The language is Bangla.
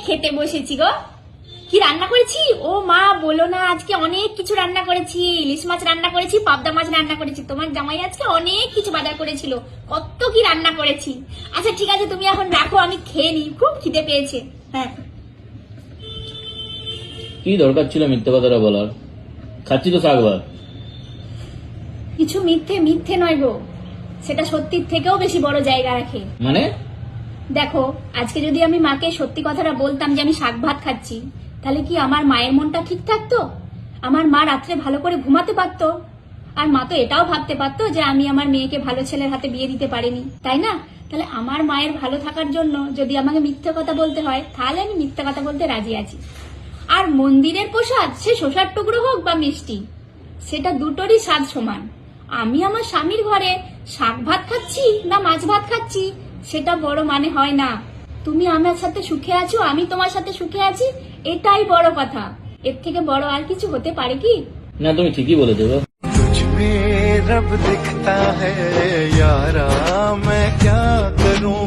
খেতে বসেছি গো। কি রান্না করেছি? ও মা বলো না, আজকে অনেক কিছু রান্না করেছি। ইলিশ মাছ রান্না করেছি, পাবদা মাছ রান্না করেছি। তোমার জামাই আজকে অনেক কিছু বাজার করেছিল, কত কি রান্না করেছি। আচ্ছা ঠিক আছে, তুমি এখন রাখো, আমি খেয়ে নিই, খুব খিদে পেয়েছে। হ্যাঁ, কি দরকার ছিল মিথ্যে কথাটা বলার? খাচ্ছি তো শাক ভাত। কিছু মিথ্যে মিথ্যে নয় গো, সেটা সত্যির থেকেও বেশি বড় জায়গা রাখে। মানে? দেখো, আজকে যদি আমি মাকে সত্যি কথাটা বলতাম যে আমি শাক ভাত খাচ্ছি, তাহলে কি আমার মায়ের মনটা ঠিক থাকতো? আমার মা রাত্রে ভালো করে ঘুমাতে পারতো? আর মা তো এটাও ভাবতে পারতো যে আমি আমার মেয়েকে ভালো ছেলের হাতে বিয়ে দিতে পারিনি, তাই না? তাহলে আমার মায়ের ভালো থাকার জন্য যদি আমাকে মিথ্যে কথা বলতে হয়, তাহলে আমি মিথ্যে কথা বলতে রাজি আছি। আর মন্দিরের প্রসাদ, সে শসার টুকরো হোক বা মিষ্টি, সেটা দুটোরই স্বাদ সমান। আমি আমার স্বামীর ঘরে শাক ভাত খাচ্ছি না মাছ ভাত খাচ্ছি, সেটা বড় মানে হয় না। তুমি আমার সাথে সুখে আছো, আমি তোমার সাথে সুখে আছি, এটাই বড় কথা। এর থেকে বড় আর কিছু হতে পারে কি? না, তুমি ঠিকই বলেছো গো। तुझ में रब दिखता है यारा, मैं क्या करूं।